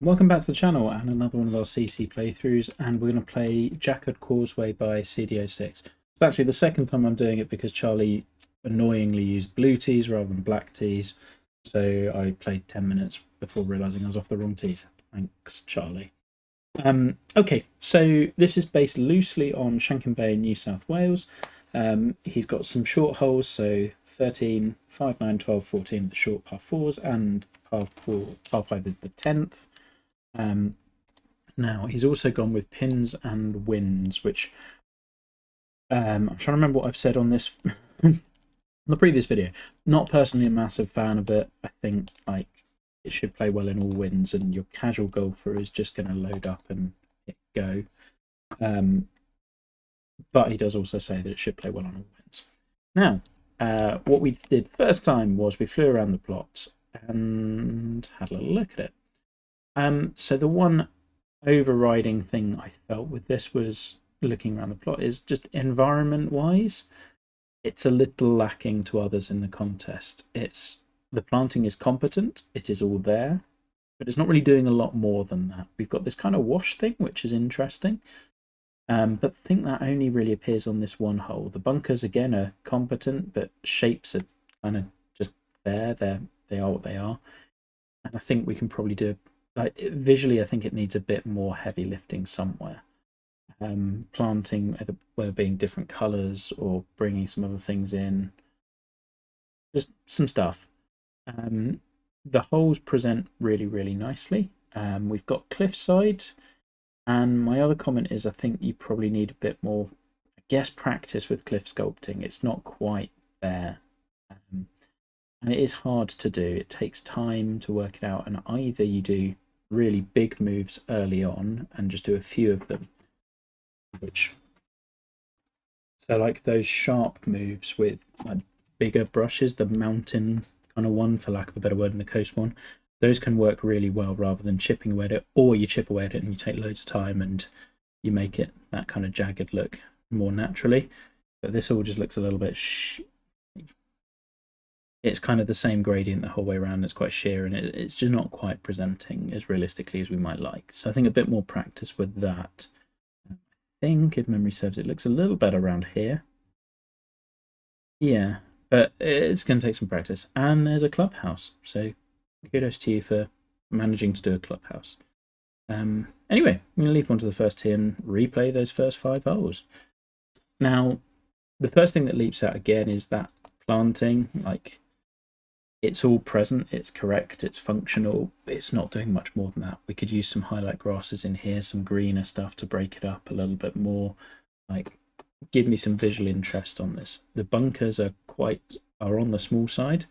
Welcome back to the channel and another one of our CC playthroughs, and we're going to play Jacquard Causeway by cd06. It's actually the second time I'm doing it because Charlie annoyingly used blue teas rather than black teas, so I played 10 minutes before realising I was off the wrong teas. Thanks, Charlie. Okay, so this is based loosely on Shanken Bay in New South Wales. He's got some short holes, so 13, 5, 9, 12, 14 are the short par 4s, and par 5 is the 10th. Now he's also gone with pins and winds, which I'm trying to remember what I've said on this on the previous video. Not personally a massive fan of it. I think like it should play well in all winds, and your casual golfer is just going to load up and hit go. But he does also say that it should play well on all winds. Now, what we did first time was we flew around the plots and had a little look at it. So the one overriding thing I felt with this was looking around the plot is just environment wise, it's a little lacking to others in the contest. The planting is competent, it is all there, but it's not really doing a lot more than that. We've got this kind of wash thing, which is interesting, but I think that only really appears on this one hole. The bunkers again are competent, but shapes are kind of just there. They are what they are, and I think we can probably do visually, I think it needs a bit more heavy lifting somewhere. Planting, whether being different colours or bringing some other things in, just some stuff. The holes present really, really nicely. We've got cliffside, and my other comment is I think you probably need a bit more, I guess, practice with cliff sculpting. It's not quite there. And it is hard to do. It takes time to work it out, and either you do really big moves early on and just do a few of them, so like those sharp moves with like bigger brushes, the mountain kind of one, for lack of a better word, and the coast one, those can work really well rather than chipping away at it, or you chip away at it and you take loads of time and you make it that kind of jagged look more naturally. But this all just looks a little bit it's kind of the same gradient the whole way around. It's quite sheer, and it's just not quite presenting as realistically as we might like. So I think a bit more practice with that. I think, if memory serves, it looks a little better around here. Yeah, but it's going to take some practice. And there's a clubhouse, so kudos to you for managing to do a clubhouse. Anyway, I'm going to leap onto the first tee and replay those first 5 holes. Now, the first thing that leaps out again is that planting. Like, it's all present, it's correct, it's functional, it's not doing much more than that. We could use some highlight grasses in here, some greener stuff to break it up a little bit more, like give me some visual interest on this. The bunkers are on the small side.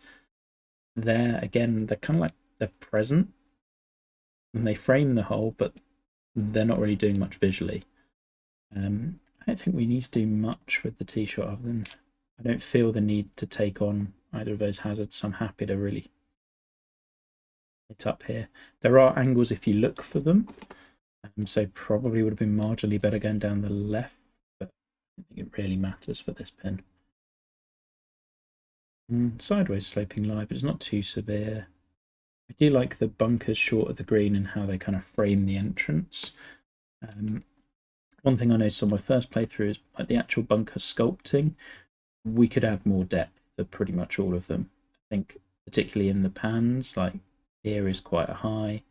There again, they're kind of like they're present and they frame the hole, but they're not really doing much visually. I don't think we need to do much with the tee shot other than I don't feel the need to take on either of those hazards, so I'm happy to really hit up here. There are angles if you look for them, so probably would have been marginally better going down the left, but I don't think it really matters for this pin. Sideways sloping lie, but it's not too severe. I do like the bunkers short of the green and how they kind of frame the entrance. One thing I noticed on my first playthrough is like the actual bunker sculpting. We could add more depth for pretty much all of them. I think particularly in the pans, like here is quite a high.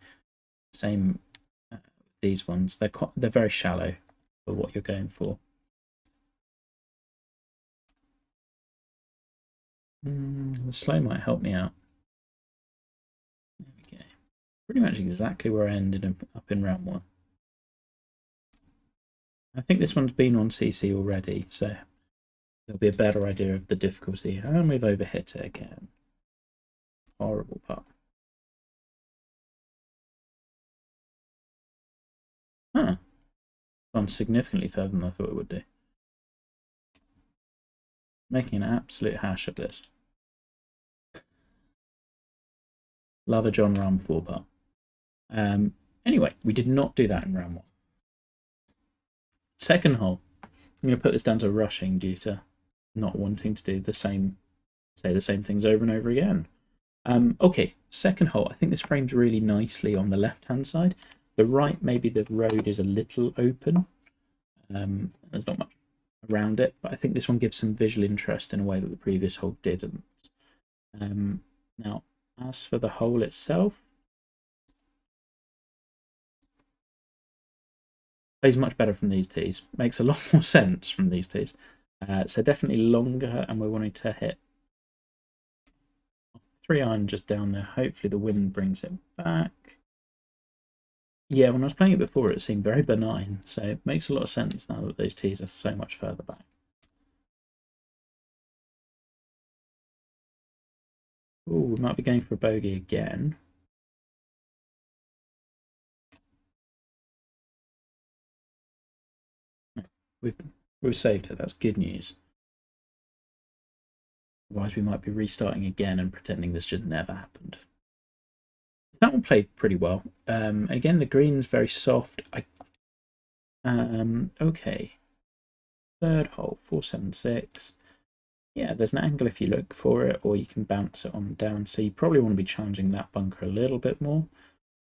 Same these ones. They're very shallow for what you're going for. The slow might help me out. There we go. Pretty much exactly where I ended up in round 1. I think this one's been on CC already, so there'll be a better idea of the difficulty. And we've overhit it again. Horrible putt. Huh. Gone significantly further than I thought it would do. Making an absolute hash of this. Love a John Rahm 4 putt. Anyway, we did not do that in round 1. Second hole. I'm going to put this down to rushing due to not wanting to do the same things over and over again. Okay, second hole. I think this frames really nicely on the left-hand side. The right, maybe the road is a little open. There's not much around it, but I think this one gives some visual interest in a way that the previous hole didn't. Now, as for the hole itself, plays much better from these tees. Makes a lot more sense from these tees. So definitely longer, and we're wanting to hit 3-iron just down there. Hopefully the wind brings it back. Yeah, when I was playing it before, it seemed very benign, so it makes a lot of sense now that those tees are so much further back. Oh, we might be going for a bogey again. We've saved it. That's good news. Otherwise, we might be restarting again and pretending this just never happened. That one played pretty well. Again, the green's very soft. Okay. Third hole, 476. Yeah, there's an angle if you look for it, or you can bounce it on down. So you probably want to be challenging that bunker a little bit more.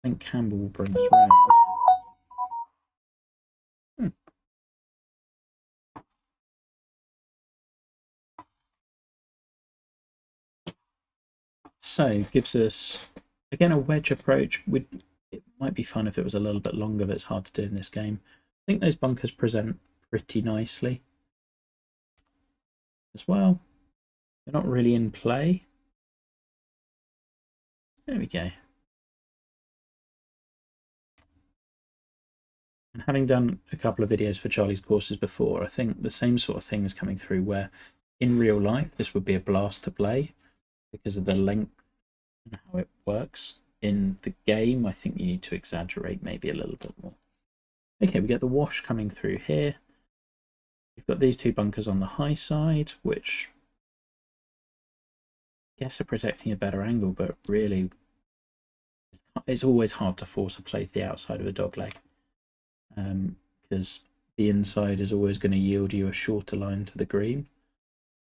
I think Campbell will bring us round. So gives us, again, a wedge approach. It might be fun if it was a little bit longer, but it's hard to do in this game. I think those bunkers present pretty nicely as well. They're not really in play. There we go. And having done a couple of videos for Charlie's courses before, I think the same sort of thing is coming through where in real life this would be a blast to play because of the length and how it works. In the game, I think you need to exaggerate maybe a little bit more. Okay, we get the wash coming through here. We've got these two bunkers on the high side, which I guess are protecting a better angle, but really it's always hard to force a play to the outside of a dogleg because the inside is always going to yield you a shorter line to the green,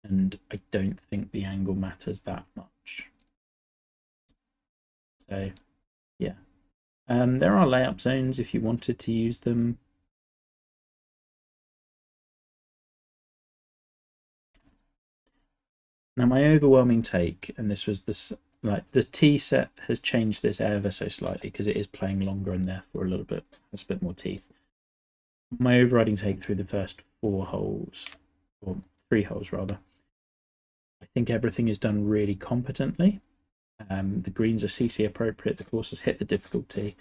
and I don't think the angle matters that much. So yeah, there are layup zones if you wanted to use them. Now my overwhelming take, and this was this, like the tee set has changed this ever so slightly because it is playing longer and therefore a little bit has a bit more teeth. My overriding take through the first 4 holes, or 3 holes rather, I think everything is done really competently. The greens are CC appropriate, the course has hit the difficulty.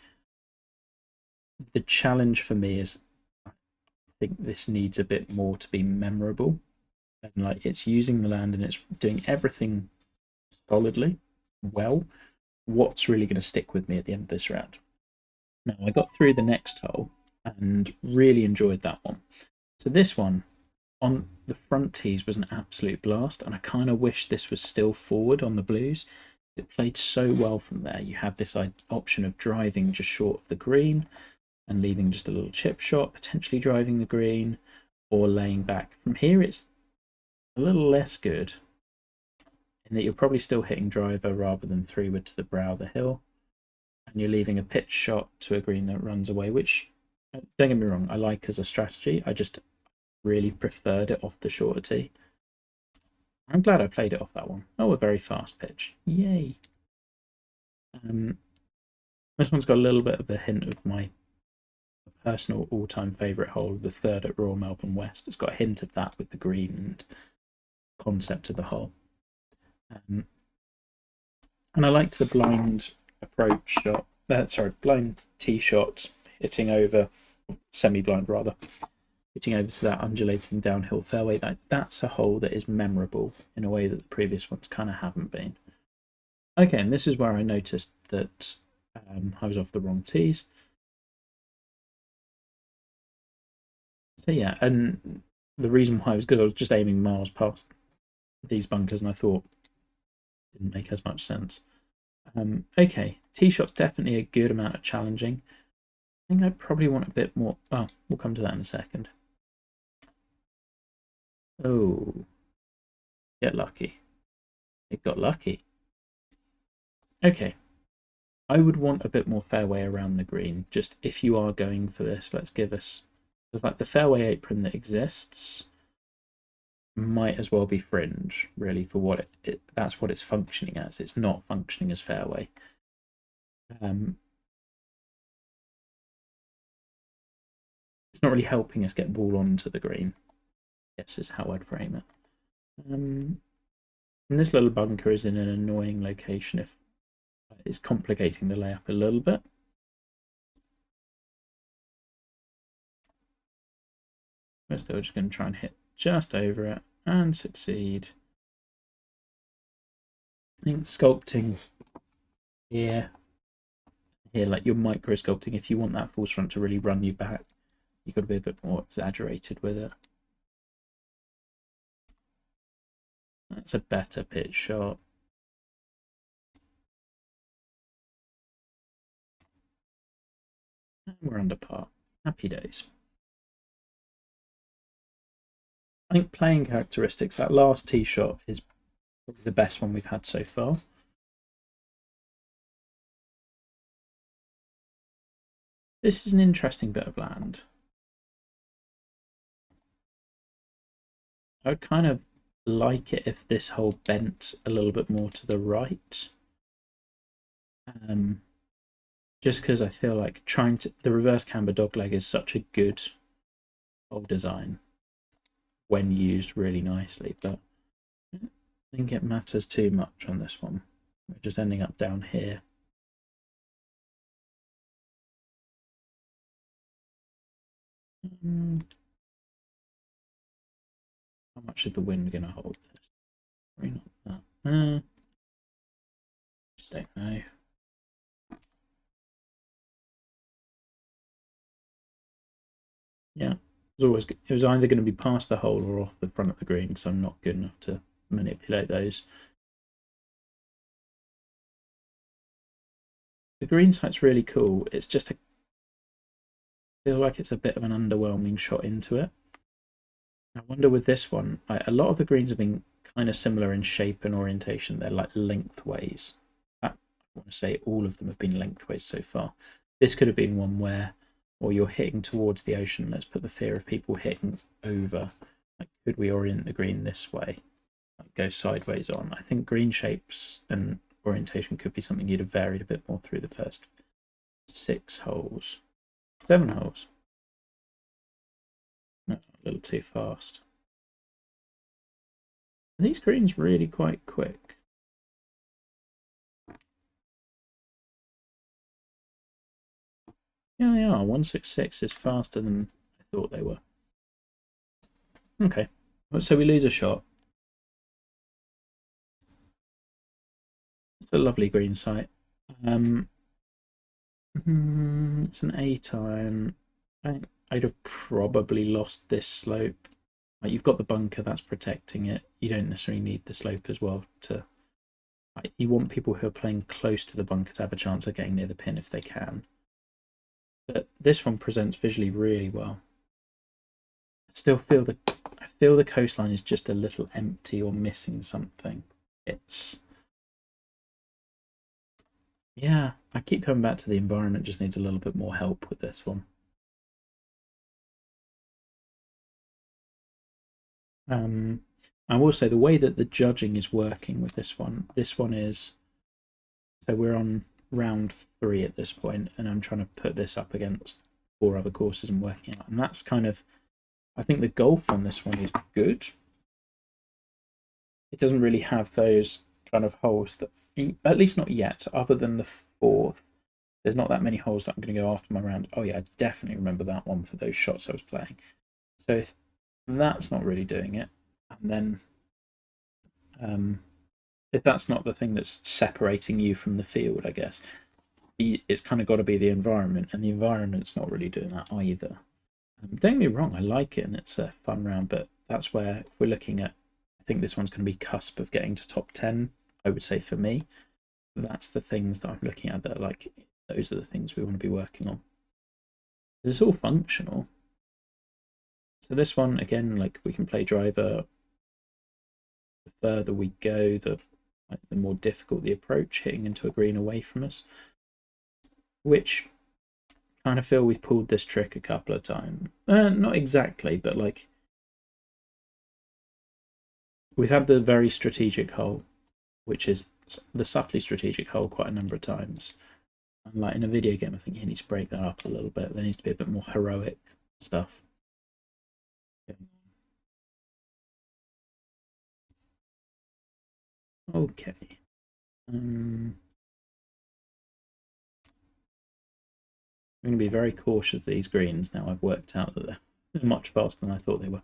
The challenge for me is I think this needs a bit more to be memorable. And like it's using the land and it's doing everything solidly well. What's really going to stick with me at the end of this round? Now I got through the next hole and really enjoyed that one. So this one on the front tees was an absolute blast, and I kind of wish this was still forward on the blues. It played so well from there. You had this option of driving just short of the green and leaving just a little chip shot, potentially driving the green or laying back. From here it's a little less good in that you're probably still hitting driver rather than 3-wood to the brow of the hill, and you're leaving a pitch shot to a green that runs away, which, don't get me wrong, I like as a strategy. I just really preferred it off the shorter tee. I'm glad I played it off that one. Oh, a very fast pitch. Yay. This one's got a little bit of a hint of my personal all-time favourite hole, the 3rd at Royal Melbourne West. It's got a hint of that with the green and concept of the hole. And I liked the blind approach shot, blind tee shot, hitting over, semi-blind rather, hitting over to that undulating downhill fairway. That's a hole that is memorable in a way that the previous ones kind of haven't been. Okay, and this is where I noticed that I was off the wrong tees. So yeah, and the reason why was because I was just aiming miles past these bunkers, and I thought it didn't make as much sense. Okay, tee shot's definitely a good amount of challenging. I think I'd probably want a bit more. Oh, we'll come to that in a second. Oh, get lucky. It got lucky. Okay. I would want a bit more fairway around the green. Just if you are going for this, let's give us... Because like the fairway apron that exists might as well be fringe, really, for what that's what it's functioning as. It's not functioning as fairway. It's not really helping us get ball onto the green, I guess is how I'd frame it. And this little bunker is in an annoying location if it's complicating the layup a little bit. We're still just going to try and hit just over it and succeed. I think sculpting here, like you're micro sculpting, if you want that false front to really run you back, you've got to be a bit more exaggerated with it. That's a better pitch shot. And we're under par. Happy days. I think playing characteristics, that last tee shot is probably the best one we've had so far. This is an interesting bit of land. I would kind of like it if this hole bent a little bit more to the right. Just because I feel like the reverse camber dogleg is such a good hole design when used really nicely, but I don't think it matters too much on this one. We're just ending up down here. How much is the wind going to hold this? Probably not that. Just don't know. Yeah, it was either going to be past the hole or off the front of the green because I'm not good enough to manipulate those. The green site's really cool. It's just I feel like it's a bit of an underwhelming shot into it. I wonder with this one, a lot of the greens have been kind of similar in shape and orientation. They're like lengthways. I want to say all of them have been lengthways so far. This could have been one where, or you're hitting towards the ocean. Let's put the fear of people hitting over. Like, could we orient the green this way? Like, go sideways on. I think green shapes and orientation could be something you'd have varied a bit more through the first 6 holes. 7 holes. No, a little too fast. Are these greens really quite quick? Yeah, they are. 166 is faster than I thought they were. Okay, so we lose a shot. It's a lovely green site. It's an 8-iron. I'd have probably lost this slope. Like, you've got the bunker that's protecting it. You don't necessarily need the slope as well to. Like, you want people who are playing close to the bunker to have a chance of getting near the pin if they can. But this one presents visually really well. I still feel the coastline is just a little empty or missing something. Yeah, I keep coming back to the environment just needs a little bit more help with this one. I will say the way that the judging is working with this one is, so we're on round 3 at this point, and I'm trying to put this up against 4 other courses and working out, and that's kind of, I think the golf on this one is good. It doesn't really have those kind of holes that, at least not yet, other than the 4th. There's not that many holes that I'm going to go after my round. Oh yeah, I definitely remember that one for those shots I was playing. So if that's not really doing it, and then if that's not the thing that's separating you from the field, I guess it's kind of got to be the environment, and the environment's not really doing that either. Don't get me wrong, I like it and it's a fun round, but that's where, if we're looking at, I think this one's going to be cusp of getting to top 10, I would say, for me. That's the things that I'm looking at that are like, those are the things we want to be working on. It's all functional. So this one, again, like, we can play driver. The further we go, the like the more difficult the approach, hitting into a green away from us, which kind of feel we've pulled this trick a couple of times. Not exactly, but like we've had the very strategic hole, which is the subtly strategic hole, quite a number of times. And like in a video game, I think you need to break that up a little bit. There needs to be a bit more heroic stuff. Okay. I'm going to be very cautious of these greens now. I've worked out that they're much faster than I thought they were.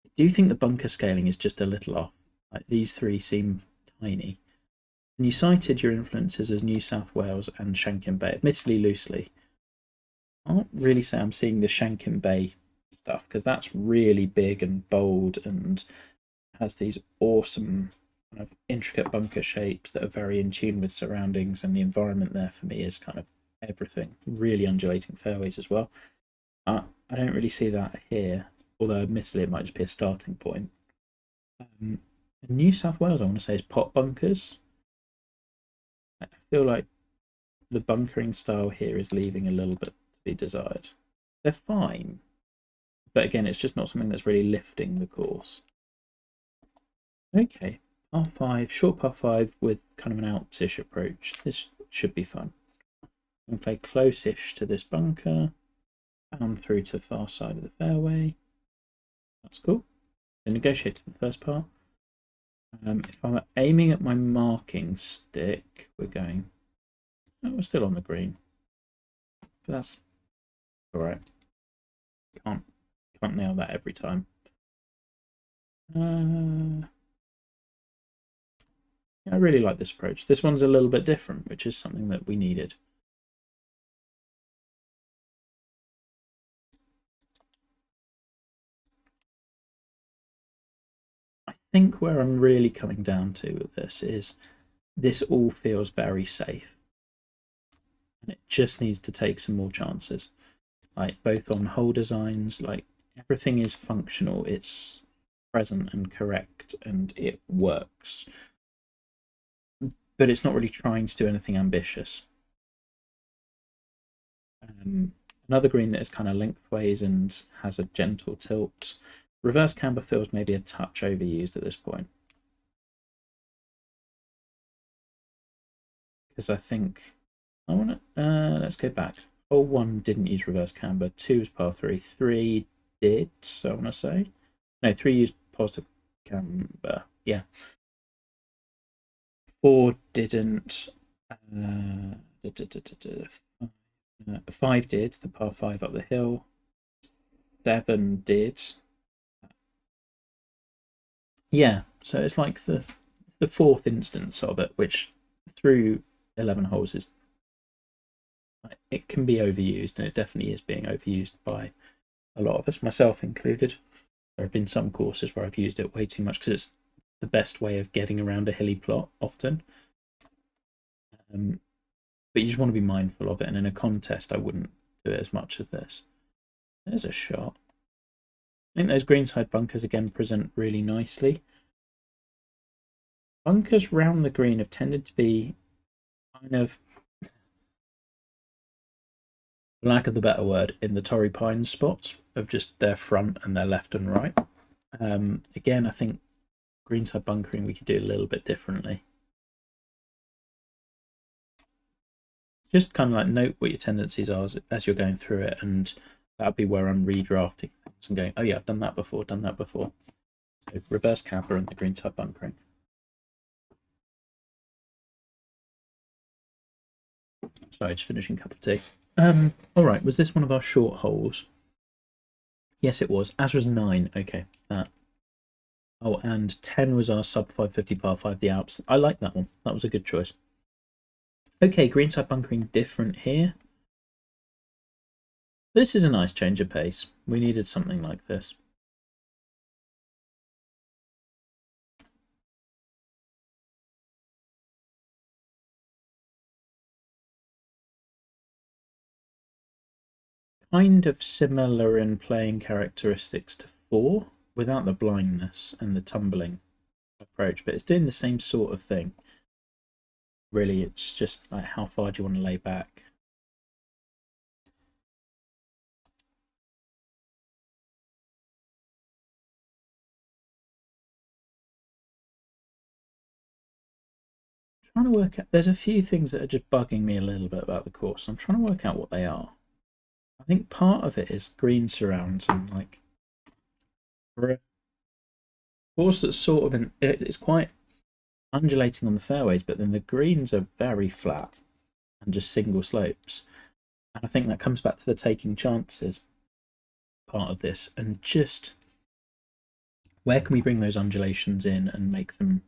I do think the bunker scaling is just a little off. Like these three seem tiny. And you cited your influences as New South Wales and Shankin Bay, admittedly loosely. I won't really say I'm seeing the Shankin Bay stuff because that's really big and bold and has these awesome kind of intricate bunker shapes that are very in tune with surroundings, and the environment there for me is kind of everything. Really undulating fairways as well. I don't really see that here, although admittedly it might just be a starting point. New South Wales, I want to say, is pot bunkers. I feel like the bunkering style here is leaving a little bit to be desired. They're fine, but again, it's just not something that's really lifting the course. Okay, par 5, short par 5 with kind of an Alps-ish approach. This should be fun. I'm going to play close-ish to this bunker, and through to the far side of the fairway. That's cool. So negotiate to the first part. If I'm aiming at my marking stick, we're going. Oh, we're still on the green, but that's all right. Can't nail that every time. I really like this approach. This one's a little bit different, which is something that we needed. I think where I'm really coming down to with this is this all feels very safe. And it just needs to take some more chances. Like both on hole designs, like everything is functional, it's present and correct, and it works. But it's not really trying to do anything ambitious. Another green that is kind of lengthways and has a gentle tilt. Reverse camber feels maybe a touch overused at this point. Because I think I want to, let's go back. Hole 1 didn't use reverse camber, 2 was par 3, 3 did, so I want to say. No, 3 used positive camber, yeah. 4 didn't, 5 did, the par 5 up the hill, 7 did. Yeah, so it's like the fourth instance of it, which through 11 holes is, it can be overused, and it definitely is being overused by a lot of us, myself included. There have been some courses where I've used it way too much because it's the best way of getting around a hilly plot often. But you just want to be mindful of it, and in a contest I wouldn't do it as much as this. There's a shot. I think those greenside bunkers again present really nicely. Bunkers round the green have tended to be kind of, for lack of the better word, in the Torrey Pines spots of just their front and their left and right. Again, I think greenside bunkering we could do a little bit differently. Just kind of like note what your tendencies are as you're going through it, and that'd be where I'm redrafting things and going, oh yeah, I've done that before, So reverse camber and the greenside bunkering. Sorry, just finishing a cup of tea. All right, was this one of our short holes? Yes, it was. As was 9. Okay, that. Oh, and 10 was our sub 550 par 5, the Alps. I like that one. That was a good choice. Okay, greenside bunkering different here. This is a nice change of pace. We needed something like this. Kind of similar in playing characteristics to 4, without the blindness and the tumbling approach, but it's doing the same sort of thing. really. It's just like how far do you want to lay back? Trying to work out. There's a few things that are just bugging me a little bit about the course. I'm trying to work out what they are. I think part of it is green surrounds and like for a course that's sort of it's quite undulating on the fairways, but then the greens are very flat and just single slopes. And I think that comes back to the taking chances part of this, and just where can we bring those undulations in and make them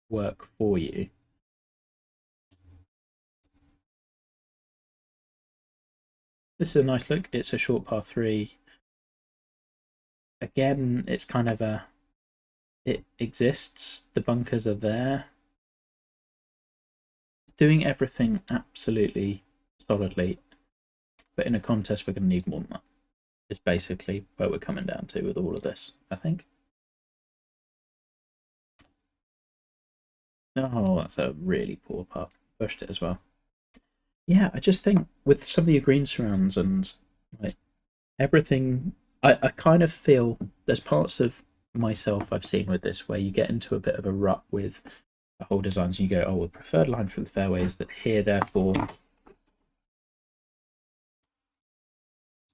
work for you? This is a nice look. It's a short par 3. Again, it's kind of it exists. The bunkers are there. It's doing everything absolutely solidly, but in a contest we're going to need more than that. It's basically where we're coming down to with all of this, I think. Oh, that's a really poor putt. Pushed it as well. Yeah, I just think with some of the green surrounds and like everything, I kind of feel there's parts of myself I've seen with this where you get into a bit of a rut with the whole designs. You go, oh, the preferred line for the fairway is that here, therefore.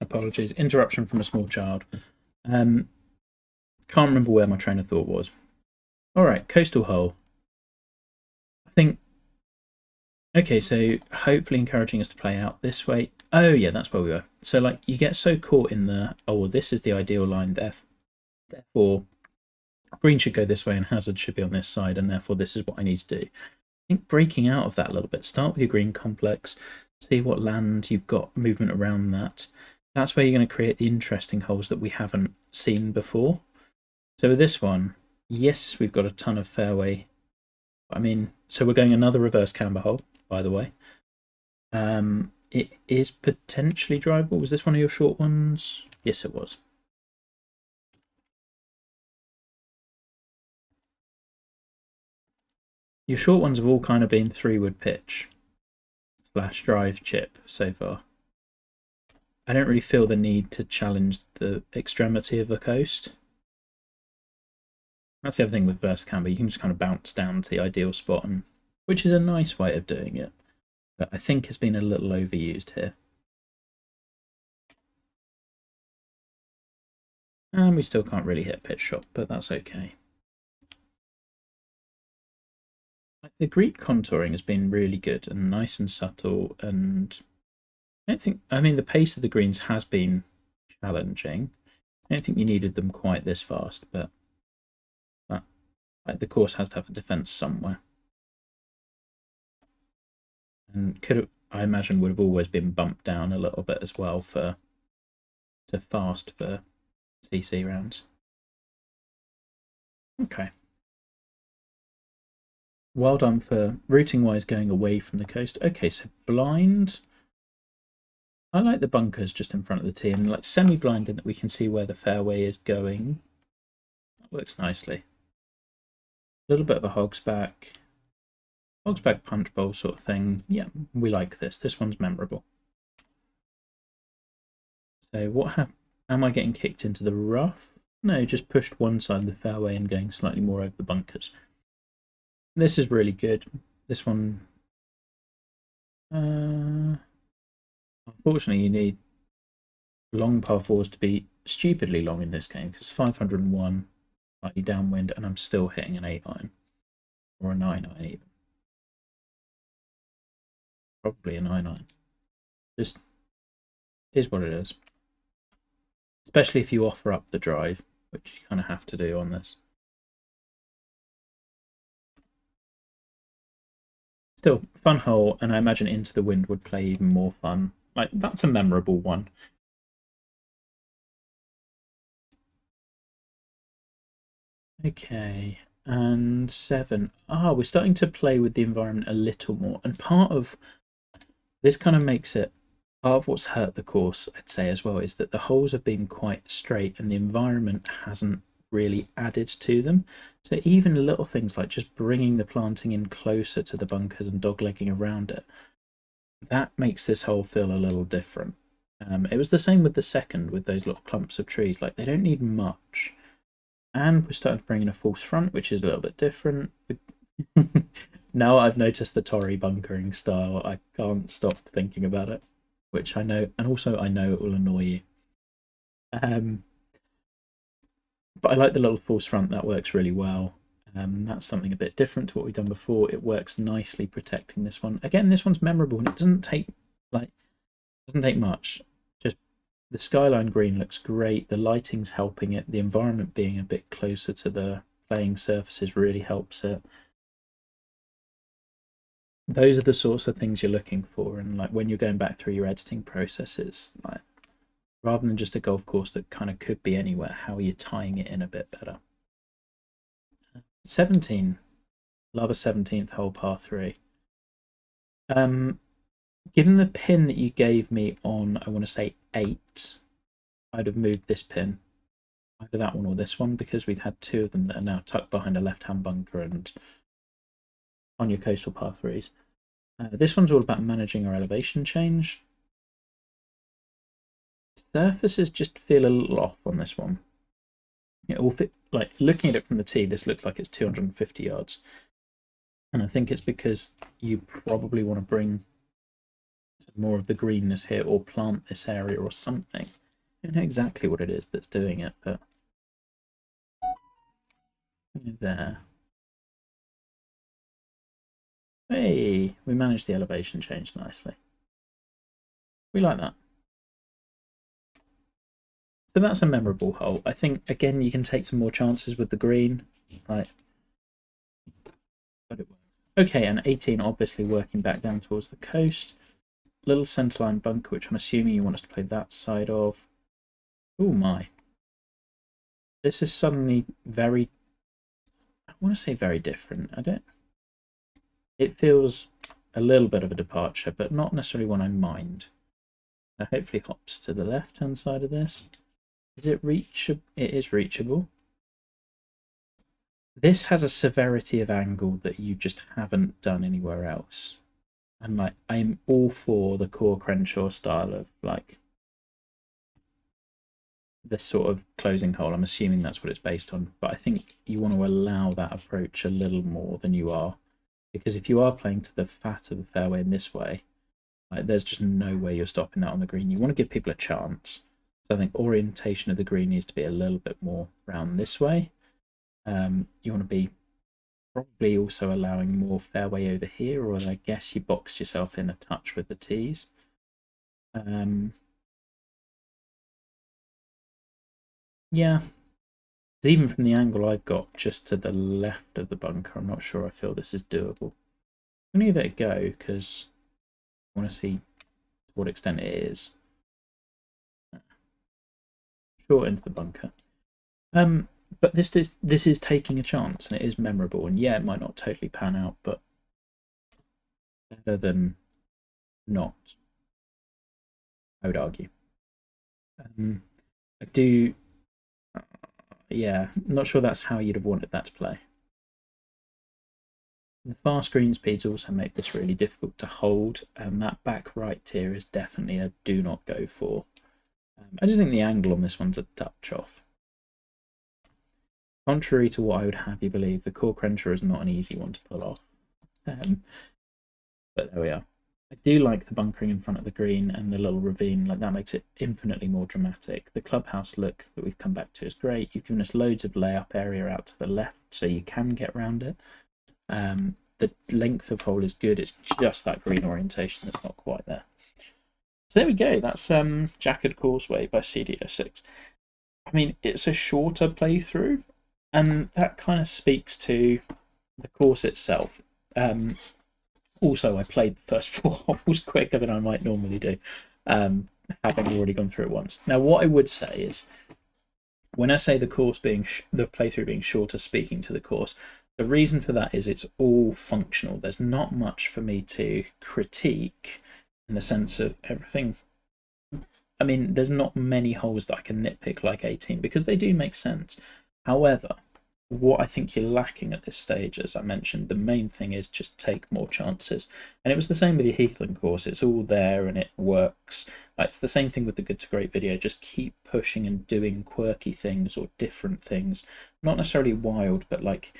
Apologies, interruption from a small child. Can't remember where my train of thought was. All right, coastal hole. I think. Okay, so hopefully encouraging us to play out this way. Oh yeah, that's where we were. So like you get so caught in the, oh well, this is the ideal line, therefore green should go this way and hazard should be on this side, and therefore this is what I need to do. I think breaking out of that a little bit, start with your green complex, see what land you've got movement around that. That's where you're going to create the interesting holes that we haven't seen before. So with this one, yes, we've got a ton of fairway. I mean, so we're going another reverse camber hole, by the way. It is potentially drivable. Was this one of your short ones? Yes, it was. Your short ones have all kind of been 3-wood pitch / drive chip so far. I don't really feel the need to challenge the extremity of the coast. That's the other thing with reverse camber. You can just kind of bounce down to the ideal spot, and which is a nice way of doing it. But I think it's been a little overused here. And we still can't really hit a pitch shot, but that's okay. The Greek contouring has been really good and nice and subtle, and I mean the pace of the greens has been challenging. I don't think you needed them quite this fast, but the course has to have a defence somewhere. And I imagine would have always been bumped down a little bit as well to fast for CC rounds. Okay. Well done for routing wise going away from the coast. Okay, so blind. I like the bunkers just in front of the tee, and like semi-blind in that we can see where the fairway is going. That works nicely. A little bit of a hogs back punch bowl sort of thing. Yeah, we like this. This one's memorable. So what am I getting kicked into the rough? No, just pushed one side of the fairway and going slightly more over the bunkers. This is really good. This one, unfortunately, you need long par 4s to be stupidly long in this game, because 501, slightly downwind, and I'm still hitting an 8-iron. Or a 9-iron even. Probably a 9-iron. Just is what it is. Especially if you offer up the drive, which you kind of have to do on this. Still, fun hole, and I imagine Into the Wind would play even more fun. Like, that's a memorable one. Okay, and 7. We're starting to play with the environment a little more, and part of this kind of makes it, part of what's hurt the course, I'd say as well, is that the holes have been quite straight and the environment hasn't really added to them. So even little things like just bringing the planting in closer to the bunkers and doglegging around it, that makes this hole feel a little different. It was the same with the second, with those little clumps of trees. Like, they don't need much. And we're starting to bring in a false front, which is a little bit different. Now I've noticed the Tory bunkering style, I can't stop thinking about it, which I know, and also I know it will annoy you. But I like the little false front, that works really well. That's something a bit different to what we've done before. It works nicely protecting this one. Again, this one's memorable, and it doesn't take much. Just the skyline green looks great. The lighting's helping it. The environment being a bit closer to the playing surfaces really helps it. Those are the sorts of things you're looking for, and like when you're going back through your editing processes, like rather than just a golf course that kind of could be anywhere, how are you tying it in a bit better? 17, love a 17th hole par 3. Given the pin that you gave me on, I want to say 8, I'd have moved this pin, either that one or this one, because we've had 2 of them that are now tucked behind a left-hand bunker and on your coastal par 3s. This one's all about managing our elevation change. Surfaces just feel a little off on this one. It all fit, like looking at it from the tee, this looks like it's 250 yards. And I think it's because you probably want to bring more of the greenness here or plant this area or something. I don't know exactly what it is that's doing it, but there. Hey, we managed the elevation change nicely. We like that. So that's a memorable hole. I think, again, you can take some more chances with the green. Right. But it works. Okay, and 18, obviously working back down towards the coast. Little centerline bunker, which I'm assuming you want us to play that side of. Oh my. This is suddenly very, I want to say very different. It feels a little bit of a departure, but not necessarily one I mind. So hopefully hops to the left-hand side of this. Is it reachable? It is reachable. This has a severity of angle that you just haven't done anywhere else. And like, I'm all for the core Crenshaw style of like this sort of closing hole. I'm assuming that's what it's based on, but I think you want to allow that approach a little more than you are, because if you are playing to the fat of the fairway in this way, like, there's just no way you're stopping that on the green. You want to give people a chance. So I think orientation of the green needs to be a little bit more round this way. You want to be probably also allowing more fairway over here, or I guess you box yourself in a touch with the tees. Yeah, even from the angle I've got just to the left of the bunker, I'm not sure I feel this is doable. I'm going to give it a go because I want to see to what extent it is. Short into the bunker. But this is taking a chance, and it is memorable. And yeah, it might not totally pan out, but better than not, I would argue. I do, yeah, not sure that's how you'd have wanted that to play. The fast green speeds also make this really difficult to hold, and that back right tier is definitely a do not go for. I just think the angle on this one's a touch off. Contrary to what I would have you believe, the core Crenshaw is not an easy one to pull off. But there we are. I do like the bunkering in front of the green and the little ravine. Like, that makes it infinitely more dramatic. The clubhouse look that we've come back to is great. You've given us loads of layup area out to the left, so you can get around it. The length of hole is good. It's just that green orientation that's not quite there. So there we go. That's Jacquard Causeway by cd06. I mean, it's a shorter playthrough, and that kind of speaks to the course itself. Also, I played the first 4 holes quicker than I might normally do, having already gone through it once. Now, what I would say is, when I say the course being the playthrough being shorter, speaking to the course, the reason for that is it's all functional. There's not much for me to critique in the sense of everything. I mean, there's not many holes that I can nitpick like 18 because they do make sense. However, what I think you're lacking at this stage, as I mentioned, the main thing is just take more chances. And it was the same with your Heathland course. It's all there and it works. It's the same thing with the Good to Great video. Just keep pushing and doing quirky things or different things. Not necessarily wild, but like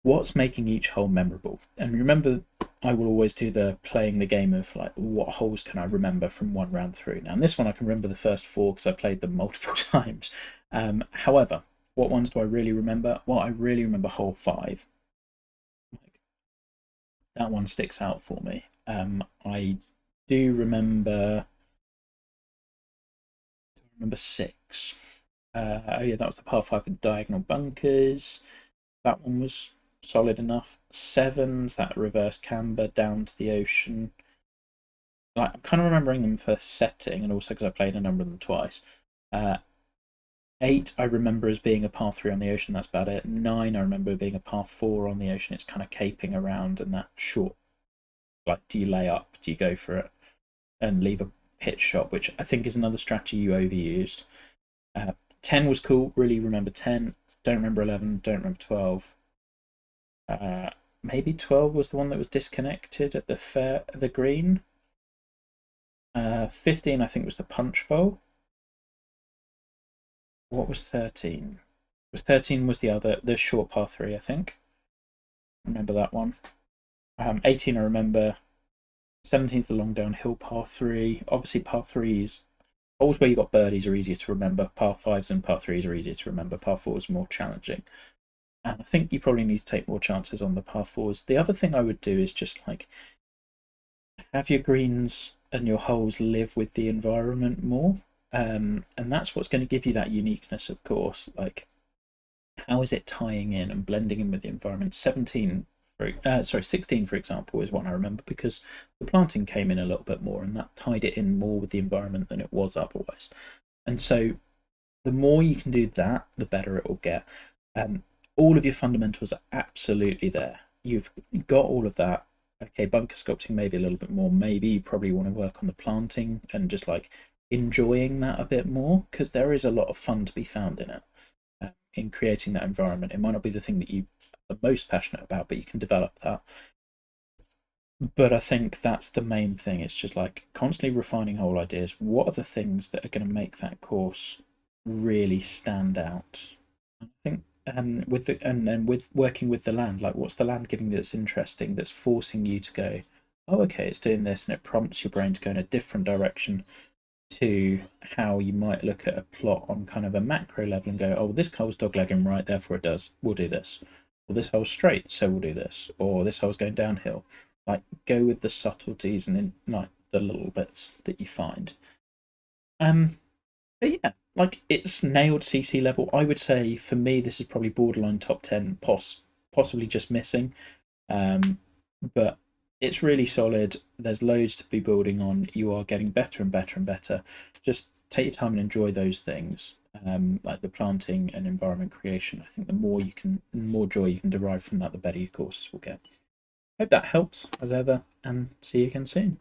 what's making each hole memorable. And remember, I will always do the playing the game of like, what holes can I remember from one round through? Now, in this one, I can remember the first 4 because I played them multiple times. However, what ones do I really remember? Well, I really remember hole 5. That one sticks out for me. I do remember 6. Oh yeah, that was the par 5 with diagonal bunkers. That one was solid enough. 7's that reverse camber down to the ocean. Like, I'm kind of remembering them for setting, and also because I played a number of them twice. 8 I remember as being a par 3 on the ocean. That's about it. 9 I remember being a par 4 on the ocean. It's kind of caping around, and that short. Like, do you lay up? Do you go for it and leave a pitch shot? Which I think is another strategy you overused. 10 was cool. Really remember 10. Don't remember 11. Don't remember 12. Maybe 12 was the one that was disconnected at the green. 15 I think was the punch bowl. What was 13? 13 was the short par 3, I think. Remember that one. 18 I remember. 17 is the long downhill par 3. Obviously par 3s, holes where you got birdies are easier to remember. Par 5s and par 3s are easier to remember. Par 4s are more challenging. And I think you probably need to take more chances on the par 4s. The other thing I would do is just like have your greens and your holes live with the environment more. And that's what's going to give you that uniqueness, of course. Like, how is it tying in and blending in with the environment? 16, for example, is one I remember because the planting came in a little bit more and that tied it in more with the environment than it was otherwise. And so the more you can do that, the better it will get. All of your fundamentals are absolutely there. You've got all of that. Okay, bunker sculpting maybe a little bit more. Maybe you probably want to work on the planting and just like enjoying that a bit more, because there is a lot of fun to be found in it, in creating that environment. It might not be the thing that you are the most passionate about, but you can develop that. But I think that's the main thing. It's just like constantly refining whole ideas. What are the things that are going to make that course really stand out? I think with working with the land, like what's the land giving that's interesting, that's forcing you to go, oh, okay, it's doing this, and it prompts your brain to go in a different direction to how you might look at a plot on kind of a macro level and go, oh, this hole's doglegging right, therefore we'll do this. Or this hole's straight, so we'll do this. Or this hole's going downhill. Like, go with the subtleties and in, like the little bits that you find. But yeah, like it's nailed CC level. I would say for me, this is probably borderline top 10, possibly just missing. But it's really solid. There's loads to be building on. You are getting better and better and better. Just take your time and enjoy those things, like the planting and environment creation. I think the more joy you can derive from that, the better your courses will get. Hope that helps as ever, and see you again soon.